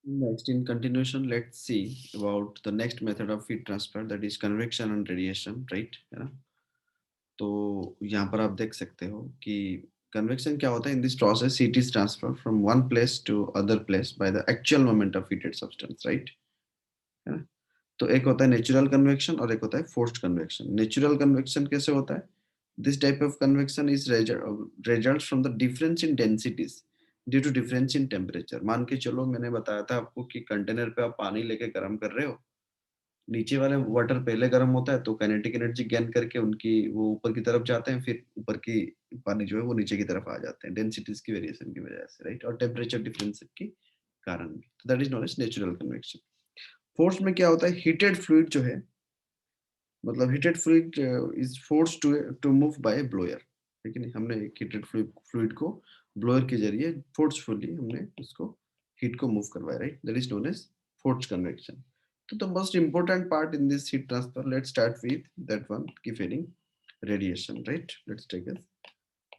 Next, in continuation, let's see about the next method of heat transfer, that is convection and radiation, right? है ना? तो यहाँ पर आप देख सकते हो कि convection क्या होता है? In this process, heat is transferred from one place to other place by the actual moment of heated substance, right? है ना? तो एक होता है नेचुरल कन्वेक्शन और एक होता है फोर्स्ड कन्वेक्शन। नेचुरल कन्वेक्शन कैसे होता है? This type of convection is result from the difference in densities due to difference in temperature. मान के चलो, मैंने बताया था आपको कि कंटेनर पे आप पानी लेके गर्म कर रहे हो, नीचे वाले वाटर पहले गर्म होता है तो काइनेटिक एनर्जी गेन करके उनकी वो ऊपर की तरफ जाते हैं, फिर ऊपर की पानी जो है वो नीचे की तरफ आ जाते हैं डेंसिटीज की वेरिएशन की वजह से, राइट? और टेम्परेचर डिफरेंस के कारण भी। That is known as natural convection. Force में क्या होता है? हीटेड फ्लूइड जो है, मतलब heated fluid is force to move by blower, ठीक है? नहीं, हमने एक हीटेड फ्लूइड को ब्लोअर के जरिए फोर्सफुली हमने उसको हीट को मूव करवाया, right? That is known as force convection. तो the most important part in this heat transfer, let's start with that one, giving radiation, right? Let's take a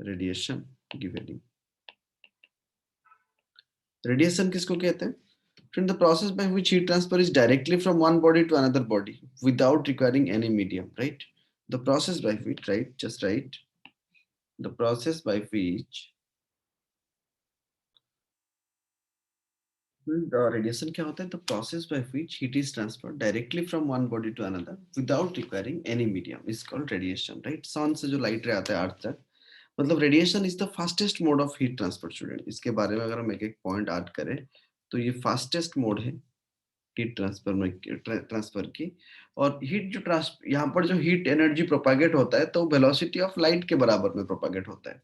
radiation giving. Radiation किसको कहते हैं? From the process by which heat transfer is directly from one body to another body without requiring any medium, right? The process by which, right? Just right. The process by which the radiation क्या होता है? The process by which heat is transferred directly from one body to another without requiring any medium is called radiation, right? Sun से जो light ray आता है अर्थ तक, मतलब radiation is the fastest mode of heat transfer. Student, इसके बारे में अगर हम एक एक पॉइंट ऐड करें तो ये फास्टेस्ट मोड है हीट ट्रांसफर में, ट्रांसफर की। और हीट जो ट्रांस यहाँ पर जो हीट एनर्जी प्रोपागेट होता है तो वेलोसिटी ऑफ लाइट के बराबर में प्रोपागेट होता है,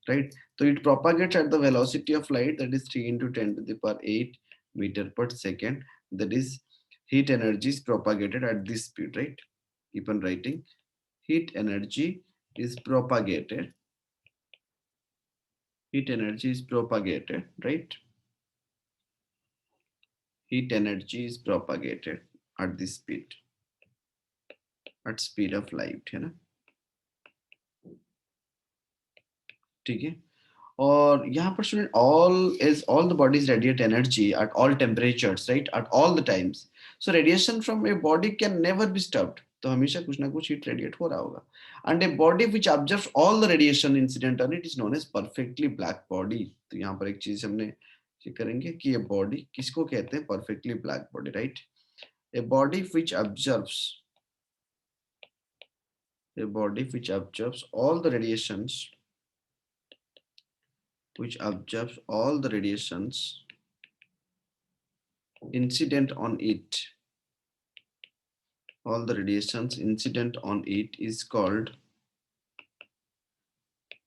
राइट? तो it propagates at the velocity of light, that is 3 into 10 to the power 8 meter per second। that is heat energy is propagated at this speed, right? Keep on writing. Heat energy is propagated, heat energy is propagated, right? Heat energy is propagated at this speed, at speed of light, है ना? ठीक है। और यहाँ पर student, all the bodies radiate energy at all temperatures, right? At all the times. So radiation from a body can never be stopped. तो हमेशा कुछ ना कुछ हीट रेडिएट हो रहा होगा। And a body which observe all the radiation incident on it is known as perfectly black body. तो यहाँ पर एक चीज हमने ये करेंगे कि ये बॉडी किसको कहते हैं? Perfectly black body, right? A body which observes, a body which absorbs all the radiations, which absorbs all the radiations incident on it, all the radiations incident on it is called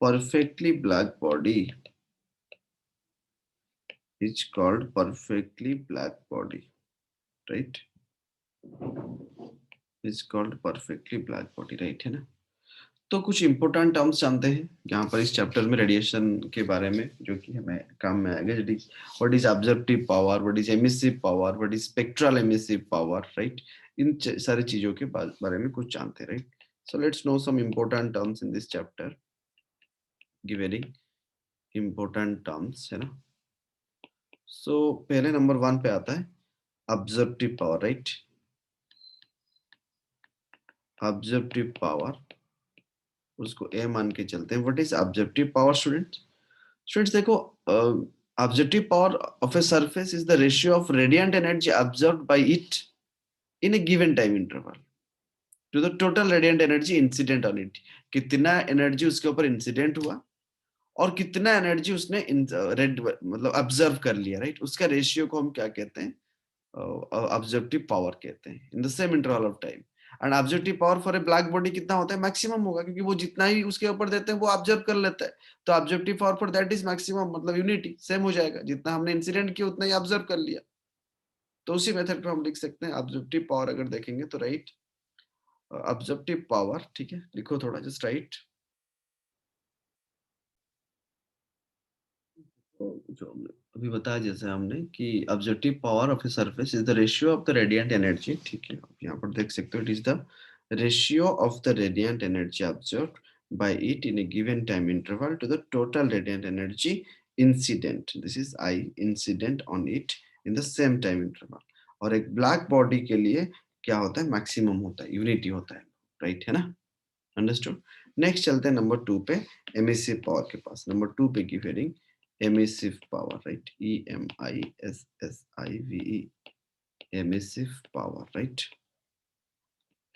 perfectly black body. It's called perfectly black body, right? It's called perfectly black body, right? है ना? तो कुछ important terms जानते हैं यहाँ पर इस chapter में रेडिएशन के बारे में, जो कि हमें काम में आएगा। What is absorptive power, what is emissive power, what is spectral emissive power, right? इन सारी चीजों के बारे में कुछ जानते हैं, right? So let's know some important terms in this chapter, giving important terms, है ना? सो पहले नंबर 1 पे आता है absorptive power, right? Absorptive power, उसको ए मान के चलते हैं। What is objective power students? Students देखो, objective power of a surface is the ratio of radiant energy observed by it in a given time interval to the total radiant energy incident on it. कितना energy उसके ऊपर incident हुआ और कितना energy उसने red मतलब observe कर लिया, राइट? उसका रेशियो को हम क्या कहते हैं? ऑब्जेक्टिव पावर कहते हैं in the same interval of time. And objective power for a black body कितना होता है? मैक्सिमम होगा, क्योंकि वो जितना ही उसके ऊपर देते हैं वो ऑब्जर्व कर लेता है। तो objective power for that is maximum, मतलब यूनिटी सेम हो जाएगा, जितना हमने इंसिडेंट किया उतना ही ऑब्जर्व कर लिया। तो उसी मेथड पर हम लिख सकते हैं ऑब्जेक्टिव पावर। अगर देखेंगे तो राइट, ऑब्जेक्टिव पावर, ठीक है, लिखो थोड़ा, जस्ट राइट। जो अभी बताया जैसे हमने कि objective power of a surface is the ratio of the radiant energy, ठीक है? आप यहाँ पर देख सकते हो, it is the ratio of the radiant energy observed by it in a given time interval to the total radiant energy incident, this is I, incident on it in the same time interval, और एक black body के लिए क्या होता है, maximum होता है, unity होता है, राइट है ना, अंडरस्टूड। नेक्स्ट चलते हैं नंबर 2 पे, एमिसिव पावर के पास। नंबर 2 पे की heading emissive power, right, EMISSIVE, emissive power, right.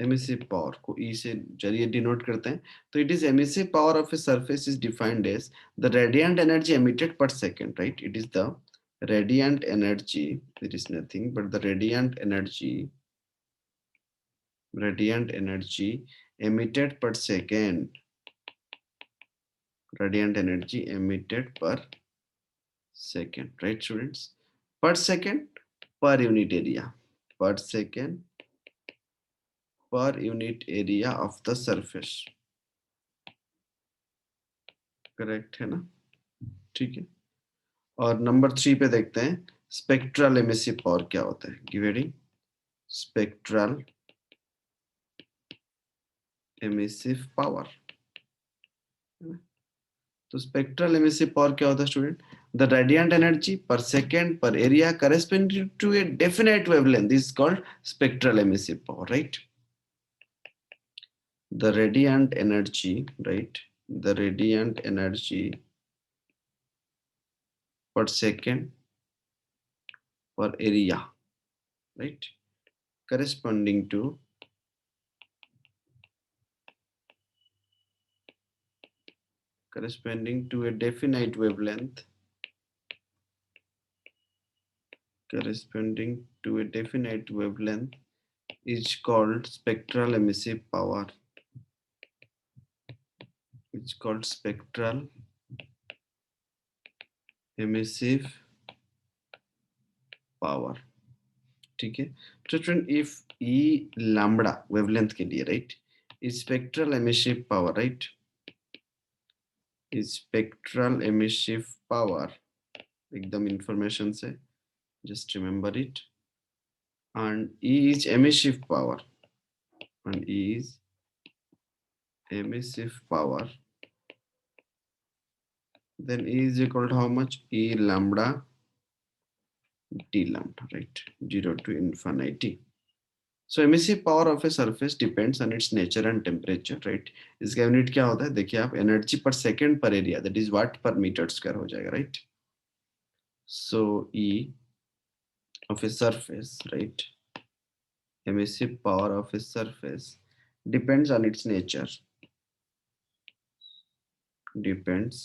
Emissive power को ई से जरिए डिनोट करते हैं। तो it is emissive power of a surface is defined as the radiant energy emitted per second, right. It is the radiant energy, it is nothing but the radiant energy emitted per second, radiant energy emitted per second, right students, per second, per unit area, per second, per unit area of the surface, correct है ना, ठीक है। और number 3 पे देखते हैं spectral emissive power क्या होता है, गिवेडिंग स्पेक्ट्रल एमिसिव पावर। तो स्पेक्ट्रल एमिसिव पावर क्या होता है student, the radiant energy per second per area corresponding to a definite wavelength is called spectral emissive power, right. The radiant energy, right, the radiant energy per second per area, right, corresponding to a definite wavelength, corresponding to a definite wavelength is called spectral emissive power. It's called spectral emissive power, ठीक है। तो student if E lambda wavelength के लिए, right, is spectral emissive power, right, is spectral emissive power, एकदम information से, just remember it, and E is emissive power, and E is emissive power, then E is equal to how much, E lambda d lambda, right, 0 to infinity. So emissive power of a surface depends on its nature and temperature, right। इसका unit क्या होता है, देखिए आप, energy per second per area, that is what per metre square हो जाएगा, right. So E of a surface, right, emissive power of a surface depends on its nature, depends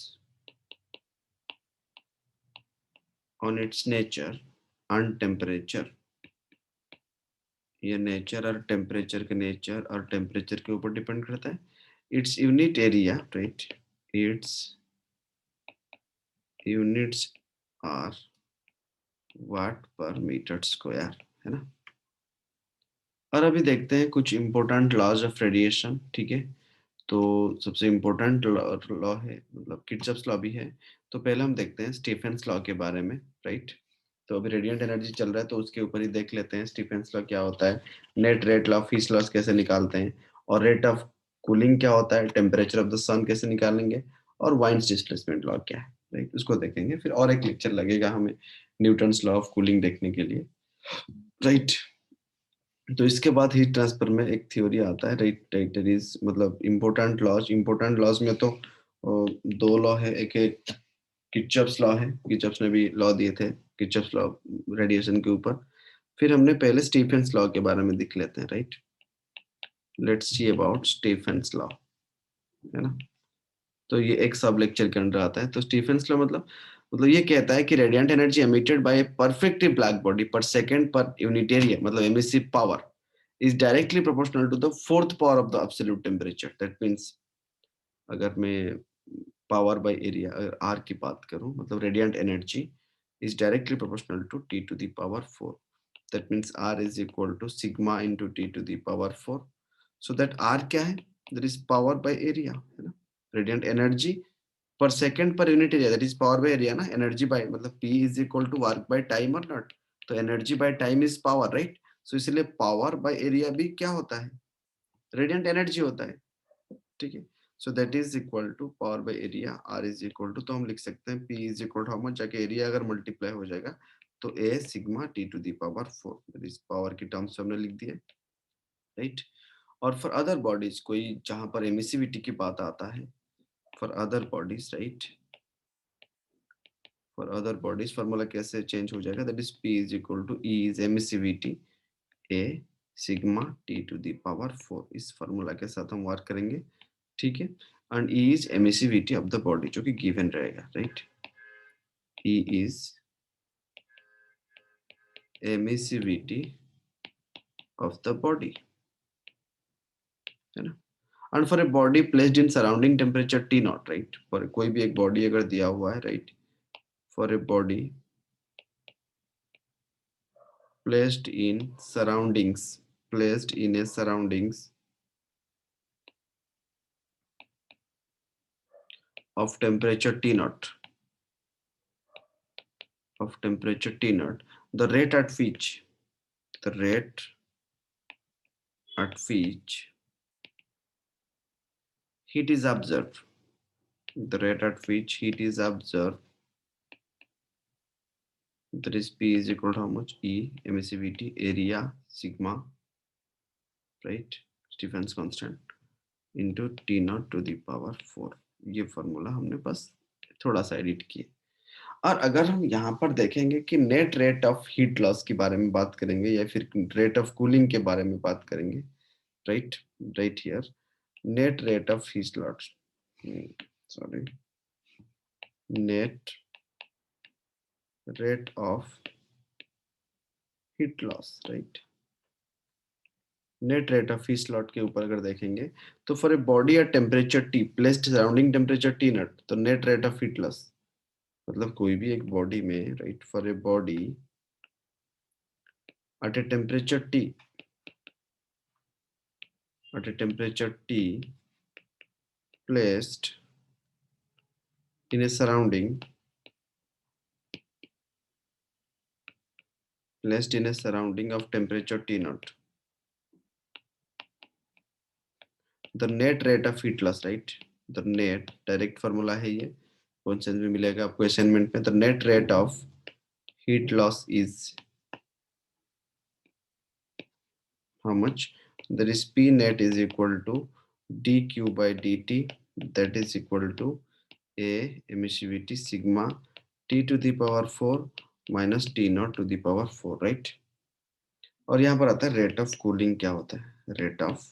on its nature and temperature। ये nature और temperature के nature और temperature के ऊपर depend करता है। Its unit area, right, its units are watt per metre square, है ना। और अभी देखते हैं कुछ इंपॉर्टेंट लॉज ऑफ रेडिएशन, ठीक है। तो सबसे इम्पोर्टेंट लॉ है, मतलब किर्चॉफ्स लॉ भी है। तो पहले हम देखते हैं स्टीफेंस लॉ के बारे में, राइट। तो अभी रेडिएंट एनर्जी चल रहा है तो उसके ऊपर ही देख लेते हैं स्टीफेंस लॉ क्या होता है, net rate law, heat loss कैसे निकालते हैं, और रेट ऑफ कूलिंग क्या होता है, टेम्परेचर ऑफ द सन कैसे निकालेंगे, और वाइन्स डिस्प्लेसमेंट लॉ क्या है, राइट, उसको देखेंगे। फिर और एक लेक्चर लगेगा हमें न्यूटन्स लॉ ऑफ कूलिंग देखने के लिए, राइट। तो इसके बाद हीट ट्रांसफर में एक थ्योरी आता है, राइट, राइट इज मतलब इंपॉर्टेंट लॉज में तो दो लॉ है, एक किर्चॉफ्स लॉ है, किर्चॉफ्स ने भी लॉ दिए थे, किर्चॉफ्स लॉ रेडिएशन के ऊपर। फिर हमने पहले स्टीफेंस लॉ के बारे में देख लेते हैं, right. Let's see about Stephen's law, है ना। तो ये एक सब लेक्चर के अंदर आता है। तो स्टीफेंस लॉ मतलब ये कहता है कि radiant energy emitted by a perfect black body per second per unit area, मतलब emissive power, is directly proportional to the fourth power of the absolute temperature. That means अगर मैं पावर बाय एरिया अगर R की बात करूं, मतलब radiant energy is directly proportional to T to the power 4। That means R is equal to sigma into T to the power 4। So that are क्या है, that is power by area, है ना। Radiant energy per second per unit area, that is power by area ना, energy by मतलब P is equal to work by time और not. तो energy by time is power, right. So इसलिए power by area भी क्या होता है, radiant energy होता है, ठीक है। So that is equal to power by area, R is equal to, तो हम लिख सकते हैं P is equal to how much, जाके एरिया अगर मल्टीप्लाई हो जाएगा तो a sigma t to the power 4, इस पावर की टर्म्स हमने लिख दिए, राइट। और फॉर अदर बॉडीज, कोई जहां पर एमिसिविटी की बात आता है, for other bodies, right, for other bodies formula कैसे चेंज हो जाएगा, that is p is equal to e is emissivity a sigma t to the power 4, इस फॉर्मूला के साथ हम वर्क करेंगे, ठीक है। And e is emissivity of the body, जो कि गिवन रहेगा, right. e is emissivity of the body, है ना। And for a body placed in surrounding temperature T not, right, for कोई भी एक बॉडी अगर दिया हुआ है, right, for a body placed in surroundings, placed in a surroundings of temperature T naught, of temperature T naught, the rate at which, the rate at which heat is observed, the rate at which heat is observed, that is P is equal to how much, E emissivity area sigma, right, Stephen's constant into T naught to the power 4, ये formula हमने बस थोड़ा सा edit किया। और अगर हम यहाँ पर देखेंगे कि net rate of heat loss के बारे में बात करेंगे या फिर रेट ऑफ कूलिंग के बारे में बात करेंगे, right, right here, net rate of heat loss, sorry, net rate of heat loss, right, net rate of heat loss के ऊपर अगर देखेंगे तो for a body at temperature T placed surrounding temperature T naught, तो net rate of heat loss मतलब कोई भी एक बॉडी में, right, for a body at a temperature T, at a temperature T placed in a surrounding, placed in a surrounding of temperature T naught, the net rate of heat loss, right, the net direct formula है ये, question में मिलेगा आपको assignment में, the net rate of heat loss is how much, that is P net is equal to dq by dt, that is equal to a emissivity sigma t to the power 4 minus t naught to the power 4, right। और यहाँ पर आता है rate of cooling, क्या होता है rate of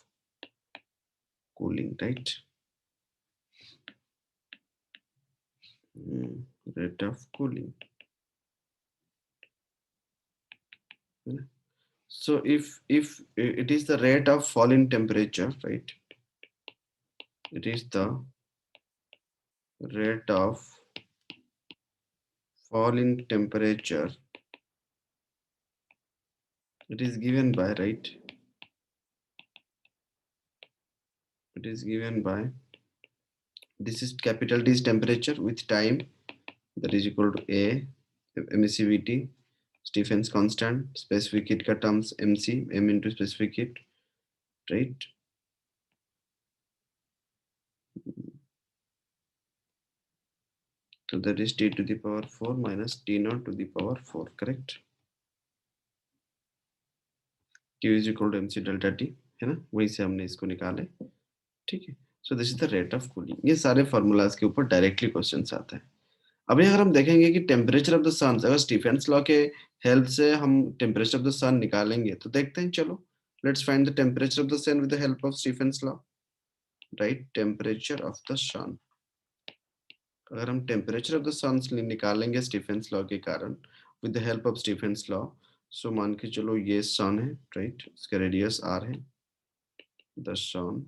cooling, right, rate of cooling, so if it is the rate of fall in temperature, right, it is the rate of fall in temperature, it is given by, right, it is given by, this is capital D is temperature with time, that is equal to A emissivity, Stephen's constant, specific heat का terms MC, M into specific heat, right, so that is T to the power 4 minus T naught to the power 4, correct, Q is equal to MC delta T, है ना, वहीं से हमने इसको निकाले, ठीक है। So this is the rate of cooling, ये सारे फॉर्मूलाज के ऊपर डायरेक्टली क्वेश्चंस आते हैं। अभी अगर हम देखेंगे कि टेम्परेचर ऑफ द सन, अगर स्टीफेंस लॉ के हेल्प से हम टेम्परेचर ऑफ द सन निकालेंगे तो देखते हैं, चलो let's find the temperature of the sun with the help of Stefan's law, right, temperature of the sun, अगर हम टेम्परेचर ऑफ द सन निकालेंगे स्टीफेंस लॉ के कारण with the help of Stefan's law, so मान के चलो ये सन है, राइट, इसका रेडियस आर है, द सन,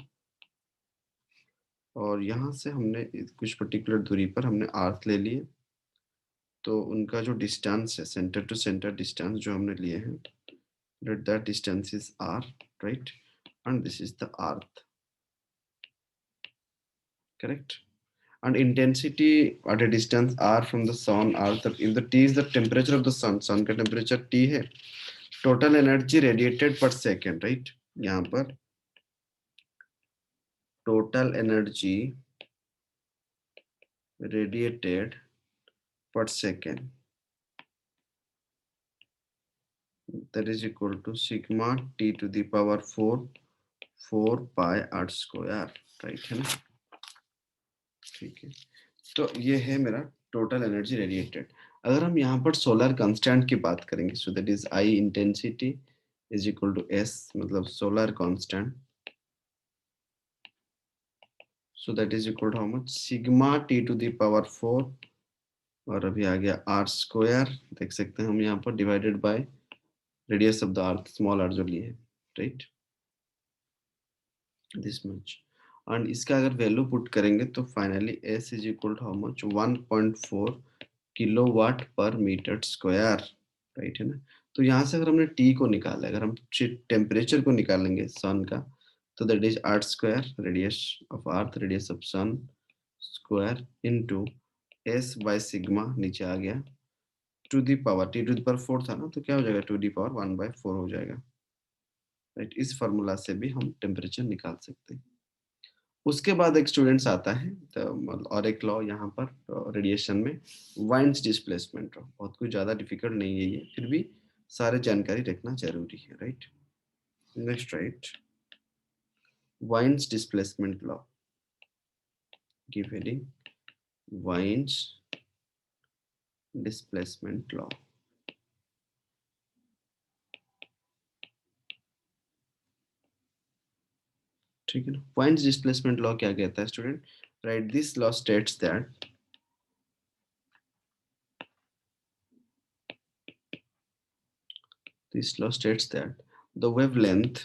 और यहाँ से हमने कुछ पर्टिकुलर दूरी पर हमने अर्थ ले लिए, तो उनका जो डिस्टेंस है सेंटर टू सेंटर डिस्टेंस जो हमने लिए हैं, that distance is r, right, and this is the earth, correct, and intensity at a distance r from the sun, earth, if the T is the temperature of the sun, sun का temperature T है, total energy radiated per second, right, यहाँ पर total energy radiated per second, that is equal to sigma t to the power 4 pi r square, right है ना। ठीक है, तो ये है मेरा टोटल एनर्जी रेडिएटेड। अगर हम यहाँ पर सोलर कांस्टेंट की बात करेंगे, so that is I intensity is equal to S, मतलब solar constant, so that is equal to how much, sigma T to the power 4, और अभी आ गया आर स्क्वायर, देख सकते हैं हम यहाँ पर, divided by radius of the earth, small R जो लिए है, राइट, दिस मच। एंड इसका अगर वैल्यू पुट करेंगे तो finally S is equal to how much, 1.4 kilowatt per metre square, right है ना। तो यहाँ से अगर हमने टी को निकाला, अगर हम टेम्परेचर को निकालेंगे सन का, तो that is R square, radius of earth, radius of sun square, into S by sigma, नीचे आ गया, to the power, T to the power 4 था ना, तो क्या हो जाएगा, टू दी पावर 1/4 हो जाएगा, राइट। इस फॉर्मूला से भी हम टेम्परेचर निकाल सकते हैं। उसके बाद एक स्टूडेंट्स आता है और एक लॉ यहाँ पर रेडिएशन में, वाइन्स डिस्प्लेसमेंट लॉ, बहुत कुछ ज़्यादा डिफिकल्ट नहीं है ये, फिर भी सारे जानकारी रखना जरूरी है, right. Next, right, Wien's displacement law, give heading Wien's displacement law. ठीक है ना। वाइन्स डिस्प्लेसमेंट लॉ क्या कहता है student, right, this law states that this law states that the wavelength,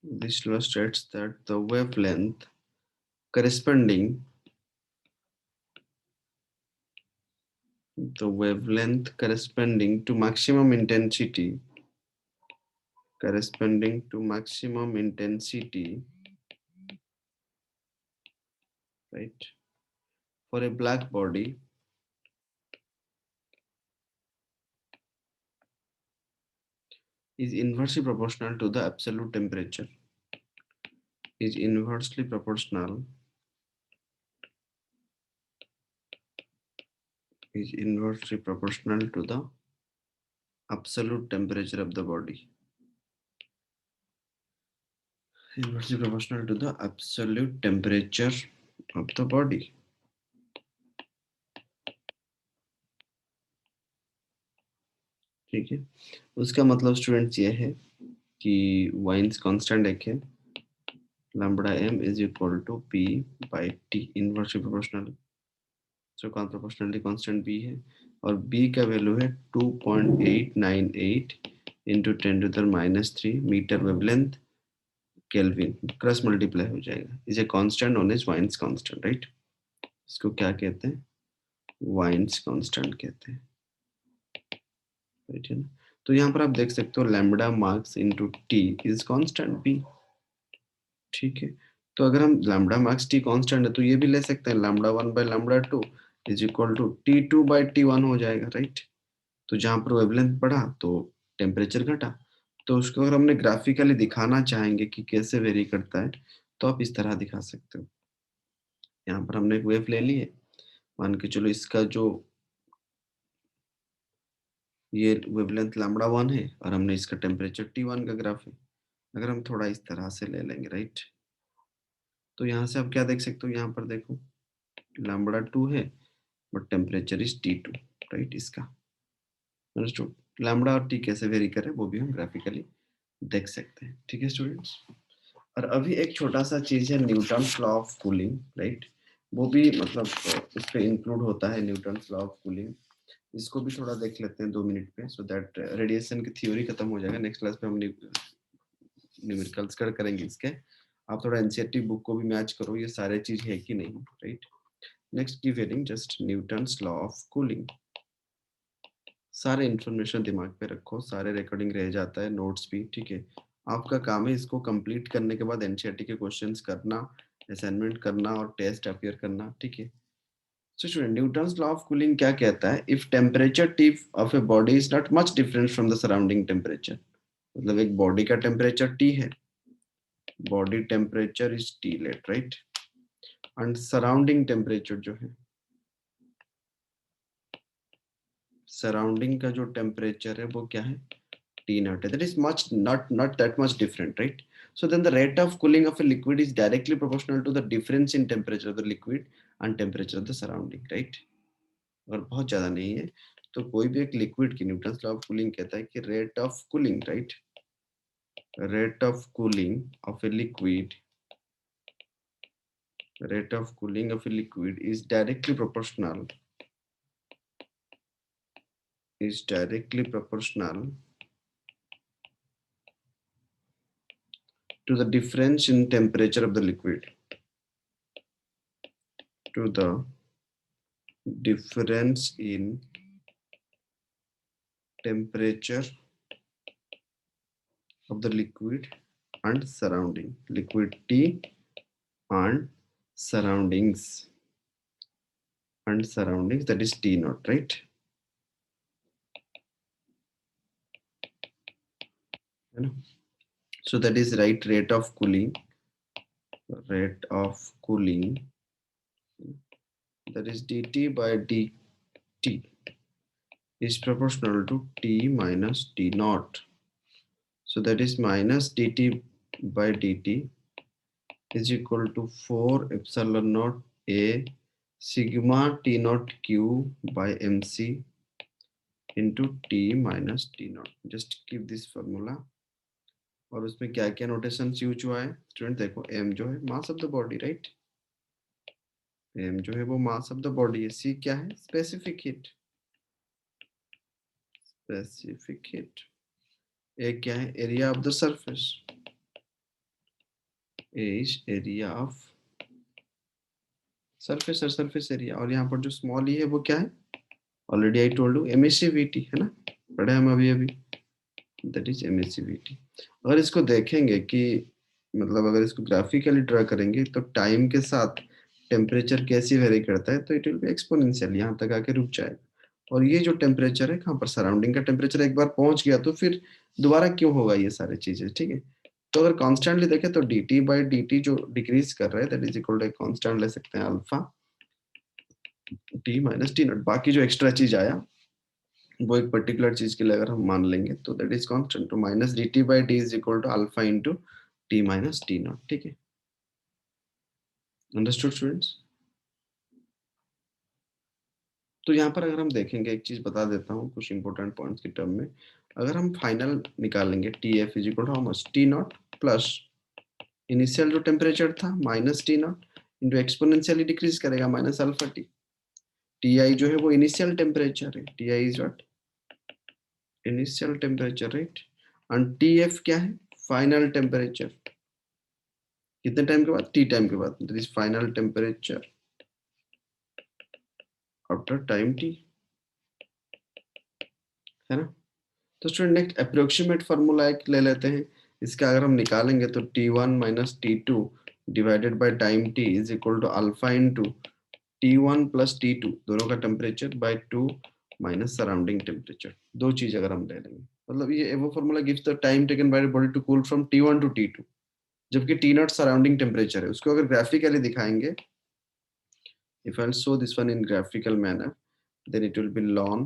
this law states that the wavelength corresponding, the wavelength corresponding to maximum intensity, corresponding to maximum intensity, right, for a black body is inversely proportional to the absolute temperature, is inversely proportional, is inversely proportional to the absolute temperature of the body, inversely proportional to the absolute temperature of the body। ठीक है, उसका मतलब students ये है कि wines constant एक है, lambda M is equal to P by T, inversely proportional, जो प्रोपोर्शनली कांस्टेंट बी है, और बी का वैल्यू है 2.898 इंटू 10⁻³ metre wavelength kelvin, cross multiply हो जाएगा, is a constant known as Wien's constant, right. इसको क्या कहते हैं, वाइन्स कांस्टेंट कहते हैं, राइट है ना। तो यहाँ पर आप देख सकते हो lambda max into T is constant B, ठीक है। तो अगर हम लैम्बडा मार्क्स टी कांस्टेंट है तो ये भी ले सकते हैं, lambda 1/λ2 is equal to T2/T1 हो जाएगा, राइट। तो जहां पर वेवलेंथ बढ़ा तो टेम्परेचर घटा, तो उसको अगर हमने ग्राफिकली दिखाना चाहेंगे कि कैसे वेरी करता है, तो आप इस तरह दिखा सकते हो। यहाँ पर हमने एक वेव ले ली है, मान के चलो इसका जो ये वेवलेंथ लैम्बडा 1 है, और हमने इसका टेम्परेचर T1 का ग्राफ है, अगर हम थोड़ा इस तरह से ले लेंगे, राइट, तो यहाँ से आप क्या देख सकते हो, यहाँ पर देखो लैम्बडा 2 है but temperature is T2, right, इसका अंडरस्टूड। लैम्बडा और टी कैसे वेरी करें वो भी हम ग्राफिकली देख सकते हैं, ठीक है स्टूडेंट्स। और अभी एक छोटा सा चीज है Newton's law of cooling, right, वो भी मतलब उस पे इंक्लूड होता है न्यूटन्स लॉ ऑफ कूलिंग, इसको भी थोड़ा देख लेते हैं 2 मिनट पे, सो दैट रेडिएशन की थ्योरी खत्म हो जाएगा, नेक्स्ट क्लास पे हम न्यूमेरिकल्स करेंगे इसके। आप थोड़ा एनसीईआरटी बुक को भी मैच करो, ये सारे चीज है कि नहीं, right. Next keep reading just Newton's law of cooling, सारे इंफॉर्मेशन दिमाग पे रखो, सारे रिकॉर्डिंग रह जाता है, नोट्स भी, ठीक है। आपका काम है इसको कंप्लीट करने के बाद एनसीईआरटी के क्वेश्चंस करना, असाइनमेंट करना और टेस्ट अपियर करना, ठीक है। So student, Newton's law of cooling क्या कहता है, if temperature T of a body is not much different from the surrounding temperature, मतलब एक बॉडी का टेम्परेचर टी है, body temperature is T let, right, and surrounding temperature जो है, surrounding का जो टेम्परेचर है वो क्या है, T naught. That is much not that much different, right? So then the rate of cooling of a liquid is directly proportional to the difference in temperature of the liquid and temperature of the surrounding, right? अगर बहुत ज्यादा नहीं है तो कोई भी एक liquid की न्यूटन्स लॉ ऑफ कूलिंग कहता है कि rate of cooling, right, rate of cooling of a liquid, rate of cooling of a liquid is directly proportional to the difference in temperature of the liquid, to the difference in temperature of the liquid and surrounding, liquid T and surroundings, that is T naught, right? You know? So that is right, rate of cooling that is dt by dt is proportional to T minus T naught. So that is minus dt by dt is equal to 4 epsilon naught A sigma T naught Q by mc into T minus T naught. Just keep this formula. और उसमें क्या क्या notation use हुआ है student, देखो m जो है mass of the body, right, m जो है वो मास ऑफ द बॉडी है, c क्या है, स्पेसिफिक हीट, a क्या है, area of the surface, a is area of surface और सरफेस एरिया, और यहाँ पर जो स्मॉल ई है वो क्या है, ऑलरेडी आई टोल्ड यू एमएससीवीटी है ना, पढ़े हम अभी दैट इज एमएससीवीटी। अगर इसको देखेंगे कि मतलब अगर इसको ग्राफिकली ड्रा करेंगे तो टाइम के साथ टेम्परेचर कैसी वेरी करता है, तो इट विल बी एक्सपोनेंशियल, यहाँ तक आके रुक जाएगा। और ये जो टेम्परेचर है कहाँ पर, सराउंडिंग का टेम्परेचर एक बार पहुंच गया तो फिर दोबारा क्यों होगा ये सारी चीजें, ठीक है। तो अगर कॉन्स्टेंटली देखें तो D T by D T जो डिक्रीज कर रहा है दैट इज इक्वल टू एक कॉन्स्टेंट ले सकते हैं alpha T minus T not, बाकी जो एक्स्ट्रा चीज आया वो एक पर्टिकुलर चीज के लिए अगर हम मान लेंगे तो दैट इज कांस्टेंट, तो minus D T by D is equal to alpha into T minus T naught, ठीक है, अंडरस्टूड स्टूडेंट्स। तो यहाँ पर अगर हम देखेंगे एक चीज बता देता हूँ कुछ इंपॉर्टेंट पॉइंट्स के टर्म में, अगर हम फाइनल निकालेंगे T F is equal to how much, T naught plus initial जो टेम्परेचर था minus T naught into exponentially decrease करेगा minus alpha T, T I जो है वो इनिशियल टेम्परेचर है, T I is what, initial temperature, right, and T F क्या है, final temperature, कितने टाइम के बाद, टी टाइम के बाद, that is final temperature after time T, है ना। तो स्टूडेंट नेक्स्ट अप्रोक्सीमेट फार्मूला एक ले लेते हैं, इसका अगर हम निकालेंगे तो T one minus T two divided by time T is equal to alpha into T one plus T two दोनों का temperature by two minus surrounding temperature, दो चीज अगर हम ले लेंगे, मतलब ये वो formula gives the time taken by the body to cool from T one to T two, जबकि टी नॉट सराउंडिंग टेम्परेचर है। उसको अगर ग्राफिकली दिखाएंगे, if I'll show this one in graphical manner, then it will be ln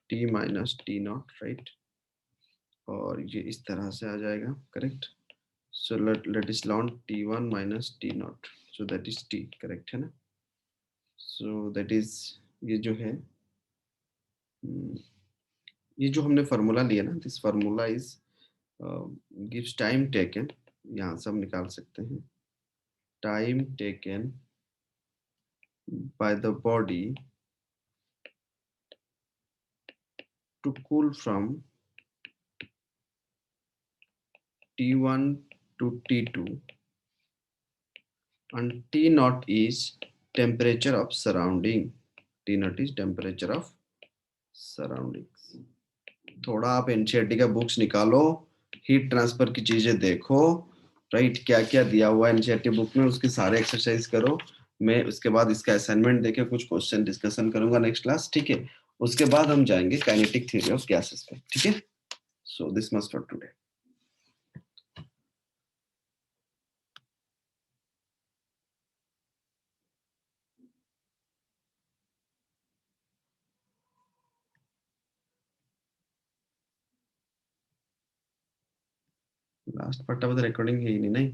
t minus t naught, right, और ये इस तरह से आ जाएगा, correct. So let is ln t1 minus t naught, so that is t, correct है ना। सो that is ये जो है ये जो हमने फार्मूला लिया ना, this formula is gives time taken, यहाँ से हम निकाल सकते हैं time taken by the body to cool from T1 to T2 and T naught is temperature of surrounding, T naught is temperature of surroundings। थोड़ा आप एनसीईआरटी का books निकालो, हीट ट्रांसफर की चीजें देखो, राइट, क्या क्या दिया हुआ है एनसीईआरटी बुक में उसके सारे एक्सरसाइज करो। मैं उसके बाद इसका असाइनमेंट देके कुछ क्वेश्चन डिस्कशन करूंगा नेक्स्ट क्लास, ठीक है। उसके बाद हम जाएंगे काइनेटिक थ्योरी ऑफ गैसेस पे, ठीक है। So this much for today. Last part मध्ये रेकॉर्डिंग येईनी नाही?